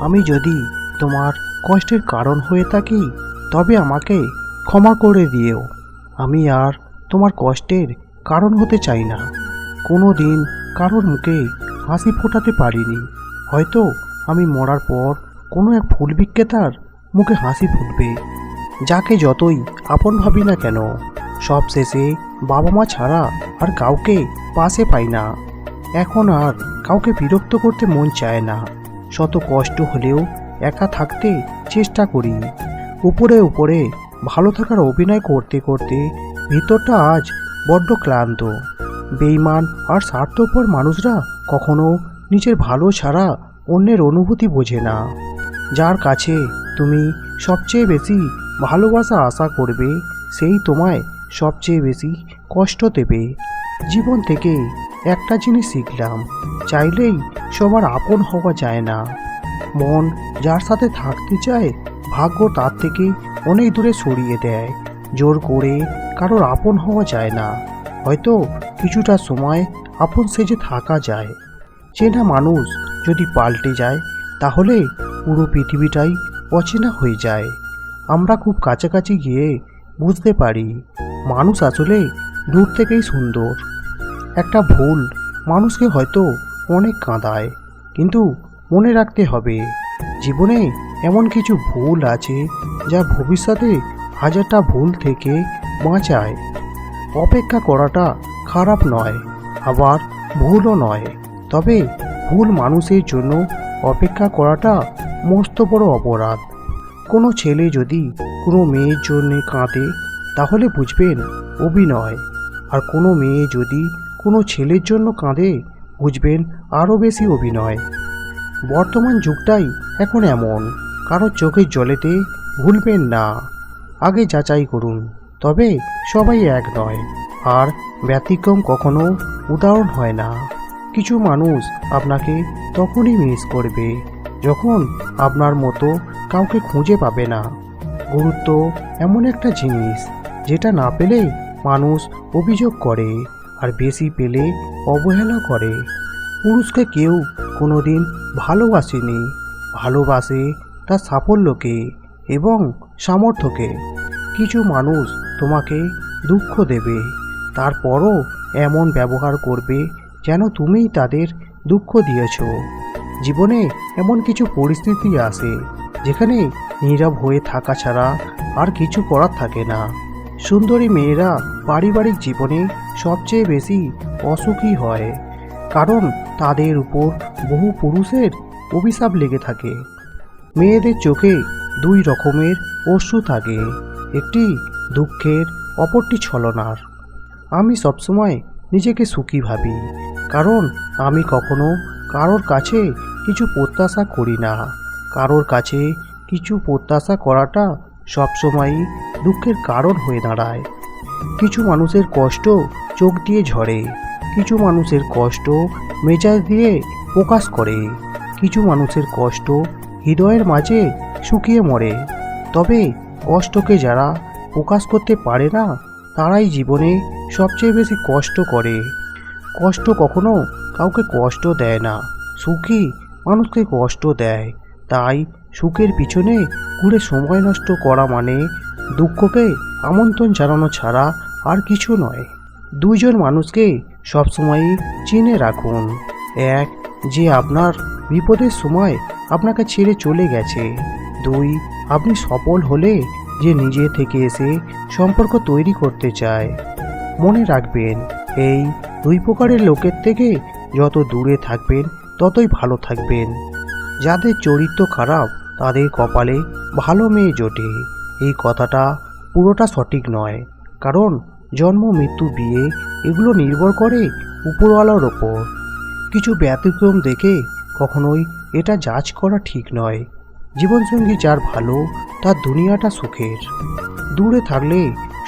আমি যদি তোমার কষ্টের কারণ হয়ে থাকি তবে আমাকে ক্ষমা করে দিও। আমি আর তোমার কষ্টের কারণ হতে চাই না। কোনো দিন কারোর মুখে হাসি ফোটাতে পারিনি। হয়তো আমি মরার পর কোনো এক ফুল বিক্রেতার মুখে হাসি ফুটবে। যাকে যতই আপন ভাবি না কেন, সব শেষে বাবা মা ছাড়া আর কাউকে পাশে পাই না। এখন আর কাউকে বিরক্ত করতে মন চায় না। শত কষ্ট হলেও একা থাকতে চেষ্টা করি। উপরে উপরে ভালো থাকার অভিনয় করতে করতে ভিতরটা আজ বড্ড ক্লান্ত। বেঈমান আর স্বার্থপর মানুষরা কখনো নিজের ভালো ছাড়া অন্যের অনুভূতি বোঝে না। যার কাছে তুমি সবচেয়ে বেশি ভালোবাসা আশা করবে, সেই তোমায় সবচেয়ে বেশি কষ্ট দেবে। জীবন থেকে একটা জিনিস শিখলাম, চাইলেই সবার আপন হওয়া যায় না। মন যার সাথে থাকতে চায়, ভাগ্য তার থেকে অনেক দূরে সরিয়ে দেয়। জোর করে কারোর আপন হওয়া যায় না। হয়তো কিছুটা সময় আপন সেজে থাকা যায়। চেনা মানুষ যদি পাল্টে যায়, তাহলে পুরো পৃথিবীটাই অচেনা হয়ে যায়। আমরা খুব কাছাকাছি গিয়ে বুঝতে পারি মানুষ আসলে দূর থেকেই সুন্দর। একটা ভুল মানুষকে হয়তো অনেক কাঁদায়, কিন্তু মনে রাখতে হবে জীবনে এমন কিছু ভুল আছে যা ভবিষ্যতে হাজারটা ভুল থেকে বাঁচায়। অপেক্ষা করাটা খারাপ নয়, আবার ভুলও নয়। তবে ভুল মানুষের জন্য অপেক্ষা করাটা মস্ত বড় অপরাধ। কোনো ছেলে যদি কোনো মেয়ের জন্যে কাঁদে, তাহলে বুঝবেন অভিনয়। আর কোনো মেয়ে যদি কোনো ছেলের জন্য কাঁদে, বুঝবেন আরও বেশি অভিনয়। বর্তমান যুগটাই এখন এমন। কারোর চোখের জলেতে ভুলবেন না, আগে যাচাই করুন। তবে সবাই এক নয়, আর ব্যতিক্রম কখনো উদাহরণ হয় না। কিছু মানুষ আপনাকে তখনই মিস করবে যখন আপনার মতো কাউকে খুঁজে পাবে না। গুরুত্ব এমন একটা জিনিস যেটা না পেলে মানুষ অভিযোগ করে, আর বেশি পেলে অবহেলা করে। পুরুষকে কেউ কোনোদিন ভালোবাসেনি, ভালোবাসে তার সাফল্যকে এবং সামর্থ্যকে। কিছু মানুষ তোমাকে দুঃখ দেবে, তারপরও এমন ব্যবহার করবে যেন তুমিই তাদের দুঃখ দিয়েছ। জীবনে এমন কিছু পরিস্থিতি আসে যেখানে নীরব হয়ে থাকা ছাড়া আর কিছু করার থাকে না। সুন্দরী মেয়েরা পারিবারিক জীবনে সবচেয়ে বেশি অসুখী হয়, কারণ তাদের উপর বহু পুরুষের অভিশাপ লেগে থাকে। মেয়েদের চোখে দুই রকমের অশ্রু থাকে, একটি দুঃখের, অপরটি ছলনার। আমি সবসময় নিজেকে সুখী ভাবি, কারণ আমি কখনো কারোর কাছে কিছু প্রত্যাশা করি না। কারোর কাছে কিছু প্রত্যাশা করাটা সবসময়ই দুঃখের কারণ হয়ে দাঁড়ায়। কিছু মানুষের কষ্ট চোখ দিয়ে ঝরে, কিছু মানুষের কষ্ট মেজাজ দিয়ে প্রকাশ করে, কিছু মানুষের কষ্ট হৃদয়ের মাঝে শুকিয়ে মরে। তবে কষ্টকে যারা প্রকাশ করতে পারে না, তারাই জীবনে সবচেয়ে বেশি কষ্ট করে। কষ্ট কখনো কাউকে কষ্ট দেয় না, সুখী মানুষকে কষ্ট দেয়। তাই সুখের পিছনে ঘুরে সময় নষ্ট করা মানে দুঃখকে আমন্ত্রণ জানানো ছাড়া আর কিছু নয়। দুইজন মানুষকে সবসময়ই চিনে রাখুন। এক, যে আপনার বিপদের সময় আপনাকে ছেড়ে চলে গেছে। দুই, আপনি সফল হলে যে নিজে থেকে এসে সম্পর্ক তৈরি করতে চায়। মনে রাখবেন, এই দুই প্রকারের লোকের থেকে যত দূরে থাকবেন ততই ভালো থাকবেন। যাদের চরিত্র খারাপ তাদের কপালে ভালো মেয়ে জোটে, এই কথাটা পুরোটা সঠিক নয়। কারণ জন্ম, মৃত্যু, বিয়ে এগুলো নির্ভর করে উপরওয়ালার ওপর। কিছু ব্যতিক্রম দেখে কখনোই এটা জাজ করা ঠিক নয়। জীবনসঙ্গী যার ভালো, তার দুনিয়াটা সুখের। দূরে থাকলে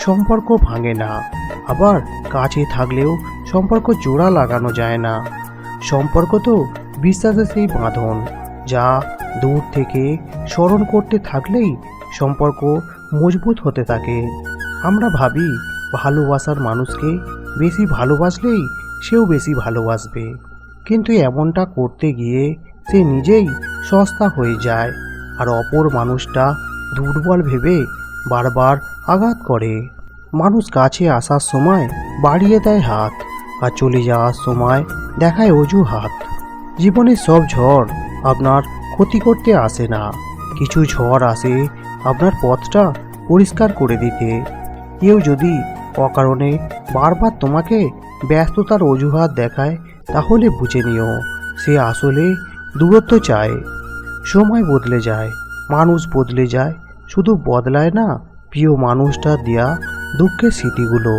সম্পর্ক ভাঙে না, আবার কাছে থাকলেও সম্পর্ক জোড়া লাগানো যায় না। সম্পর্ক তো বিশ্বাসের সেই বাঁধন, যা দূর থেকে স্মরণ করতে থাকলেই সম্পর্ক মজবুত হতে থাকে। আমরা ভাবি ভালোবাসার মানুষকে বেশি ভালোবাসলেই সেও বেশি ভালোবাসবে, কিন্তু এমনটা করতে গিয়ে সে নিজেই সস্তা হয়ে যায়, আর অপর মানুষটা দুর্বল ভেবে বারবার আঘাত করে। মানুষ কাছে আসার সময় বাড়িয়ে দেয় হাত, আর চলে যাওয়ার সময় দেখায় অজুহাত। জীবনের সব ঝড় আপনার ক্ষতি করতে আসে না, কিছু ঝড় আসে আপনার পথটা পরিষ্কার করে দিতে। কেউ যদি অকারণে বারবার তোমাকে ব্যস্ততার অজুহাত দেখায়, তাহলে বুঝে নিও সে আসলে দূরত্ব চায়। সময় বদলে যায়, মানুষ বদলে যায়, শুধু বদলায় না প্রিয় মানুষটা দেয়া দুঃখের স্মৃতিগুলো।